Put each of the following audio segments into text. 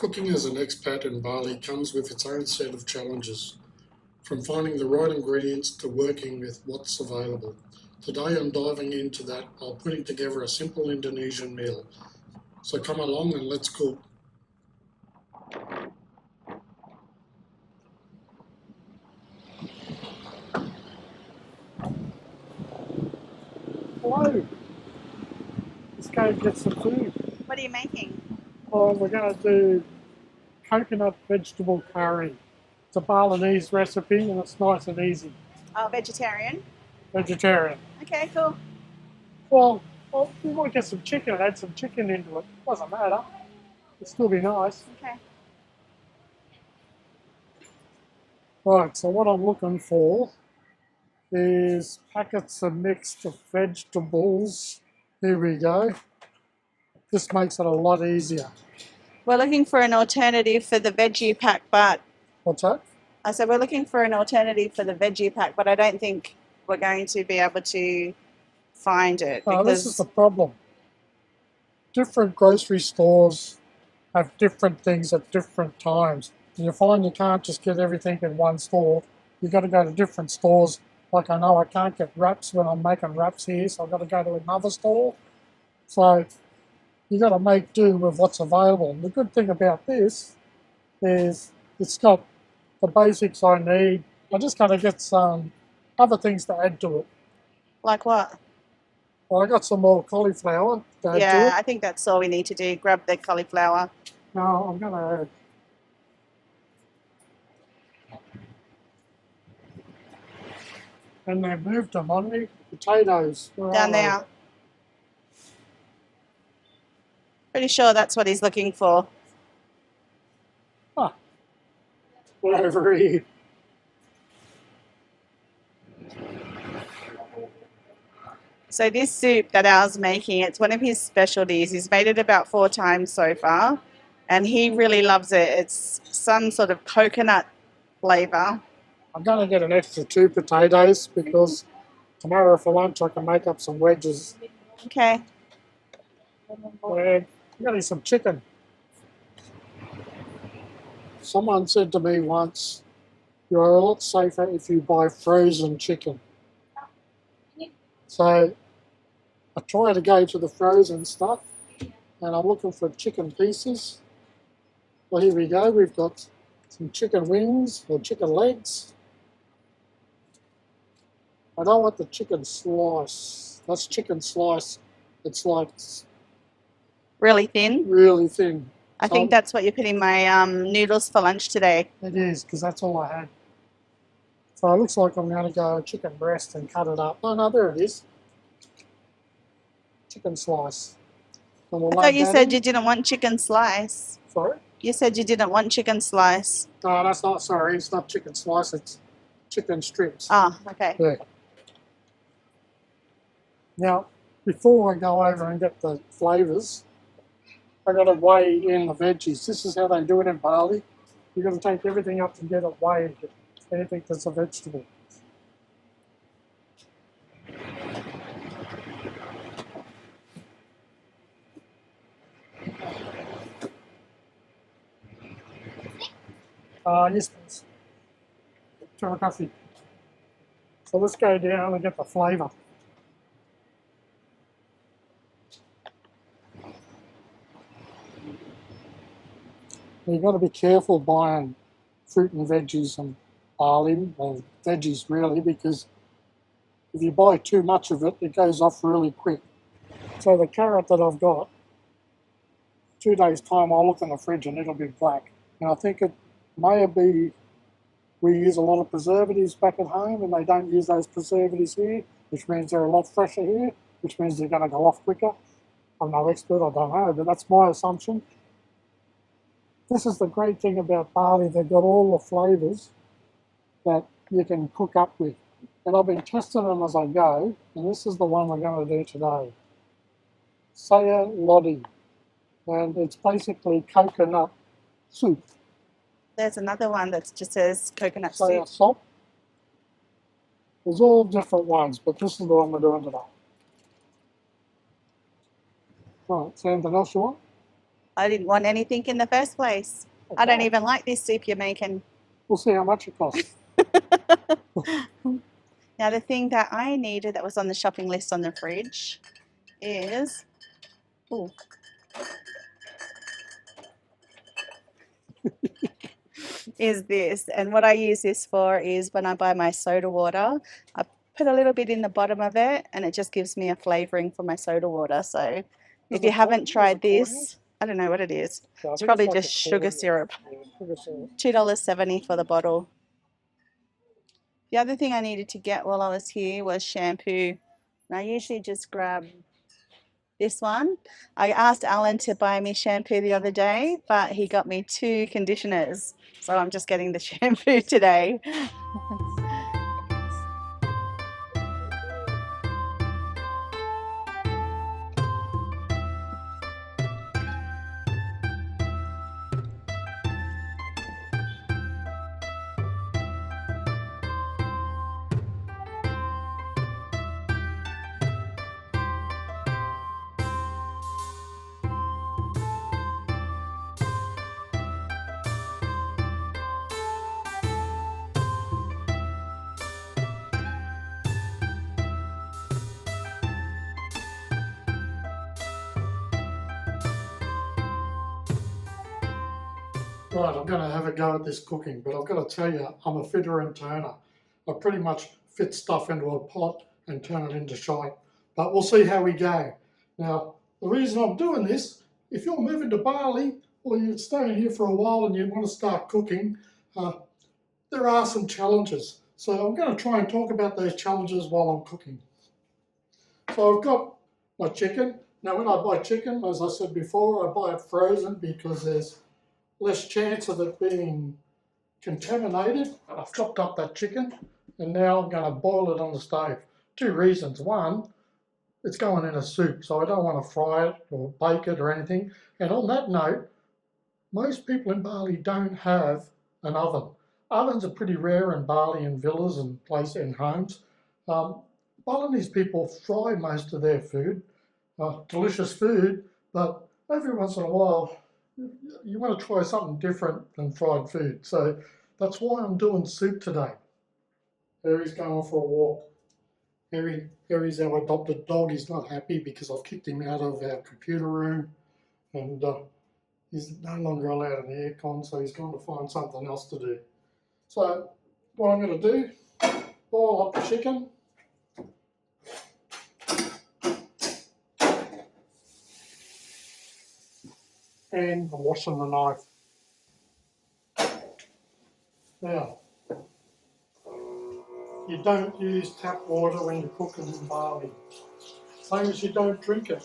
Cooking as an expat in Bali comes with its own set of challenges, from finding the right ingredients to working with what's available. Today I'm diving into that while putting together a simple Indonesian meal. So come along and let's cook. Hello, let's go and get some food. What are you making? Oh, we're going to do coconut vegetable curry. It's a Balinese recipe and it's nice and easy. Oh, vegetarian. Vegetarian. Okay, cool. Well, we might get some chicken, add some chicken into it. Doesn't matter. It'll still be nice. Okay. Right, so what I'm looking for is packets of mixed vegetables. Here we go. This makes it a lot easier. We're looking for an alternative for the veggie pack, but What's that? I said we're looking for an alternative for the veggie pack, but I don't think we're going to be able to find it No, because this is the problem. Different grocery stores have different things at different times. And you find you can't just get everything in one store. You've got to go to different stores. Like I know I can't get wraps when I'm making wraps here, so I've got to go to another store. So you've got to make do with what's available. And the good thing about this is it's got the basics I need. I just got to get some other things to add to it. like what? Well, I got some more cauliflower to add to Yeah, it. I think that's all we need to do. Grab the cauliflower. Now I'm going to add and they've moved them on me. Potatoes. Where Down are they? there. Pretty sure that's what he's looking for. Ah, over here. So this soup that Al's making, it's one of his specialties. He's made it about 4 times so far, and he really loves it. It's some sort of coconut flavour. I'm going to get an extra 2 potatoes because tomorrow for lunch I can make up some wedges. Okay. And I'm getting some chicken. Someone said to me once, you're a lot safer if you buy frozen chicken. So I try to go to the frozen stuff and I'm looking for chicken pieces. Well, here we go. We've got some chicken wings or chicken legs. I don't want the chicken slice. That's chicken slice. It's like Really thin. really thin. I think that's what you put in my noodles for lunch today. It is, because that's all I had. So it looks like I'm going to go chicken breast and cut it up. Oh, no, there it is. Chicken slice. And we'll I thought you that said in. you didn't want chicken slice. Sorry? You said you didn't want chicken slice. No, that's not, sorry, it's not chicken slice, it's chicken strips. Ah, okay. Yeah. Now, before I go over and get the flavours, I've got to weigh in the veggies. This is how they do it in Bali. You've got to take everything up and get it weighed, anything that's a vegetable. Yes, please. Terima kasih. So let's go down and get the flavour. You've got to be careful buying fruit and veggies and Bali, or veggies really, because if you buy too much of it, it goes off really quick. So the carrot that I've got, 2 days' time I'll look in the fridge and it'll be black. And I think it may be we use a lot of preservatives back at home and they don't use those preservatives here, which means they're a lot fresher here, which means they're going to go off quicker. I'm no expert, I don't know, but that's my assumption. This is the great thing about Bali, they've got all the flavours that you can cook up with. And I've been testing them as I go, and this is the one we're going to do today. Saya Lodi, and it's basically coconut soup. There's another one that just says coconut Saya soup. sop. There's all different ones, but this is the one we're doing today. Right, so anything else you want? I didn't want anything in the first place. I don't even like this soup you're making. We'll see how much it costs. Now, the thing that I needed that was on the shopping list on the fridge is, ooh, is this. And what I use this for is when I buy my soda water, I put a little bit in the bottom of it and it just gives me a flavouring for my soda water. So if you haven't tried this, I don't know what it is. It's probably just sugar syrup. $2.70 for the bottle. The other thing I needed to get while I was here was shampoo. And I usually just grab this one. I asked Alan to buy me shampoo the other day, but he got me 2 conditioners. So I'm just getting the shampoo today. Right, I'm going to have a go at this cooking, but I've got to tell you, I'm a fitter and turner. I pretty much fit stuff into a pot and turn it into shite. But we'll see how we go. Now, the reason I'm doing this, if you're moving to Bali or you're staying here for a while and you want to start cooking, there are some challenges. So I'm going to try and talk about those challenges while I'm cooking. So I've got my chicken. Now, when I buy chicken, as I said before, I buy it frozen because there's less chance of it being contaminated. I've chopped up that chicken and now I'm going to boil it on the stove. 2 reasons. One, it's going in a soup, so I don't want to fry it or bake it or anything. And on that note, most people in Bali don't have an oven. Ovens are pretty rare in Bali and villas and places and homes. Balinese people fry most of their food, delicious food, but every once in a while you want to try something different than fried food. So that's why I'm doing soup today. Harry's going for a walk. Harry's our adopted dog. He's not happy because I've kicked him out of our computer room and he's no longer allowed an aircon, so he's going to find something else to do. So what I'm going to do, boil up the chicken. And I'm washing the knife. Now, you don't use tap water when you're cooking in Bali. Same as you don't drink it.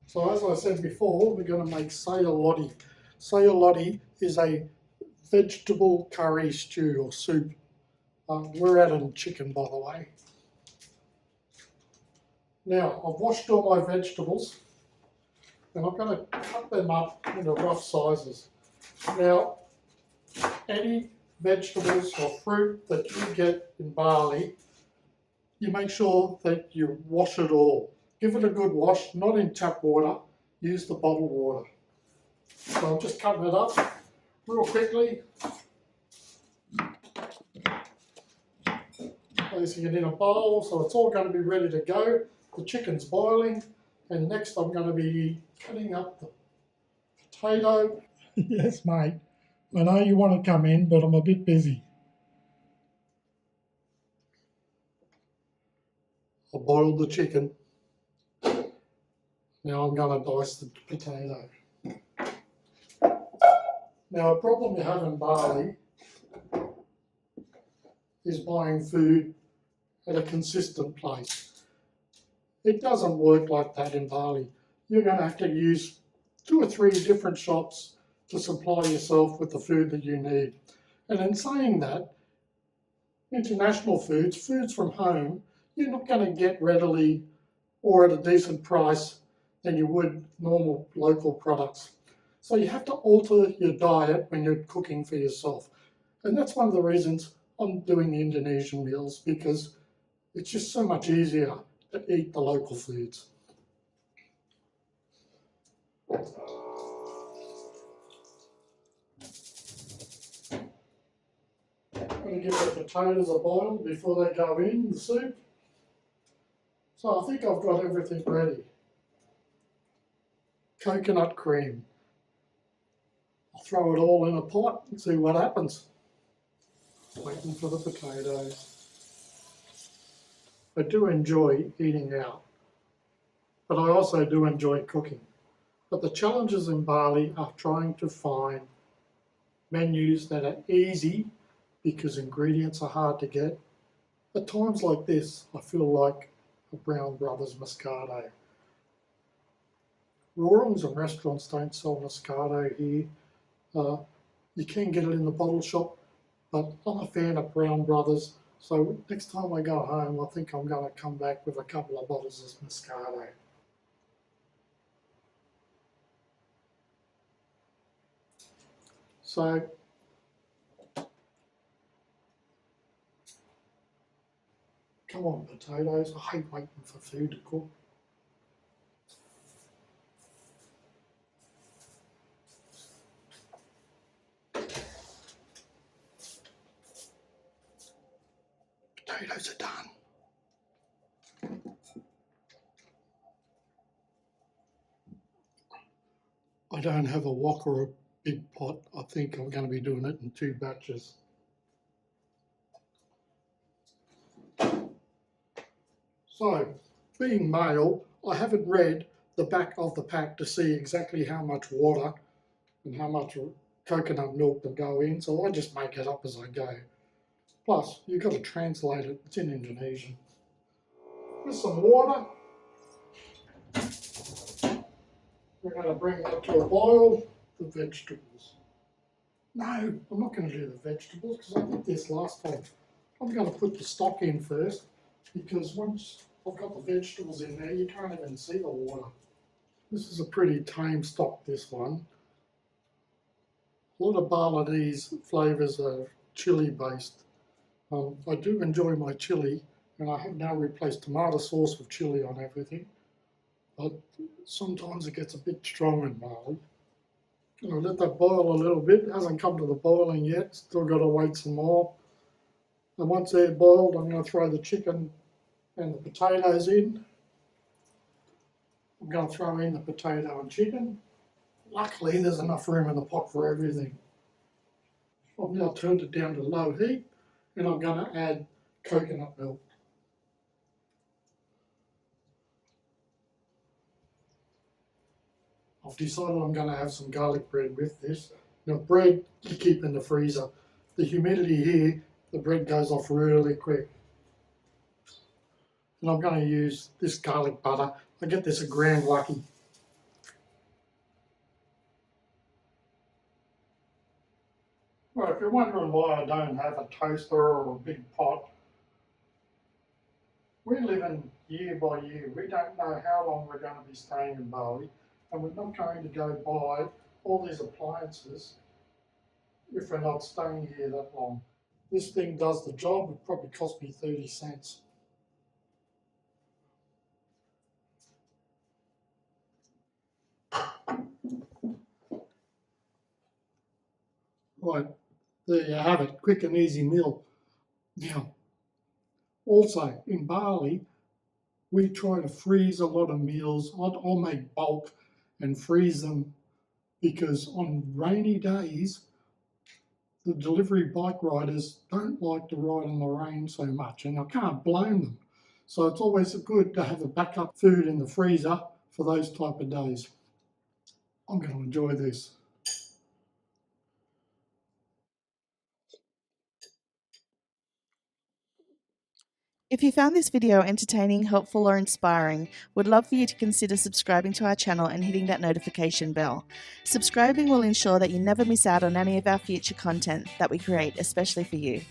So as I said before, we're going to make sayur lodeh. Sayur lodeh is a vegetable curry stew or soup. We're adding chicken, by the way. Now, I've washed all my vegetables and I'm going to cut them up into rough sizes. Now, any vegetables or fruit that you get in Bali, you make sure that you wash it all. Give it a good wash, not in tap water, use the bottled water. So I'm just cutting it up real quickly. Placing it in a bowl, so it's all going to be ready to go. The chicken's boiling, and next I'm going to be cutting up the potato. Yes, mate. I know you want to come in, but I'm a bit busy. I boiled the chicken. Now I'm going to dice the potato. Now, a problem you have in Bali is buying food at a consistent place. It doesn't work like that in Bali. You're going to have to use 2 or 3 different shops to supply yourself with the food that you need. And in saying that, international foods, foods from home, you're not going to get readily or at a decent price than you would normal local products. So you have to alter your diet when you're cooking for yourself. And that's one of the reasons I'm doing the Indonesian meals, because It's just so much easier to eat the local foods. I'm going to give the potatoes a boil before they go in the soup. So I think I've got everything ready. Coconut cream. I'll throw it all in a pot and see what happens. Waiting for the potatoes. I do enjoy eating out, but I also do enjoy cooking. But the challenges in Bali are trying to find menus that are easy because ingredients are hard to get. At times like this, I feel like a Brown Brothers Moscato. Rawrings and restaurants don't sell Moscato here. You can get it in the bottle shop, but I'm a fan of Brown Brothers. So next time I go home, I think I'm going to come back with a couple of bottles of Moscato. So come on, potatoes. I hate waiting for food to cook. Potatoes are done. I don't have a wok or a big pot. I think I'm going to be doing it in 2 batches. So, being male, I haven't read the back of the pack to see exactly how much water and how much coconut milk to go in, so I just make it up as I go. Plus, you've got to translate it, it's in Indonesian. With some water, we're going to bring that to a boil, the vegetables. No, I'm not going to do the vegetables because I did this last time. I'm going to put the stock in first because once I've got the vegetables in there, you can't even see the water. This is a pretty tame stock, this one. A lot of Balinese flavours are chili based. I do enjoy my chili, and I have now replaced tomato sauce with chili on everything. But sometimes it gets a bit strong in Bali. I'll let that boil a little bit. It hasn't come to the boiling yet. Still got to wait some more. And once they're boiled, I'm going to throw the chicken and the potatoes in. I'm going to throw in the potato and chicken. Luckily, there's enough room in the pot for everything. I've now turned it down to low heat, and I'm going to add coconut milk. I've decided I'm going to have some garlic bread with this. Now, bread you keep in the freezer. The humidity here, the bread goes off really quick. And I'm going to use this garlic butter. I get this at Grand Lucky. Well, if you're wondering why I don't have a toaster or a big pot, we're living year by year. We don't know how long we're going to be staying in Bali, and we're not going to go buy all these appliances if we're not staying here that long. This thing does the job. It probably cost me 30 cents. Right, there you have it. Quick and easy meal. Now, also in Bali, we try to freeze a lot of meals. I'll make bulk and freeze them because on rainy days, the delivery bike riders don't like to ride in the rain so much, and I can't blame them. So it's always good to have a backup food in the freezer for those type of days. I'm going to enjoy this. If you found this video entertaining, helpful, or inspiring, we'd love for you to consider subscribing to our channel and hitting that notification bell. Subscribing will ensure that you never miss out on any of our future content that we create, especially for you.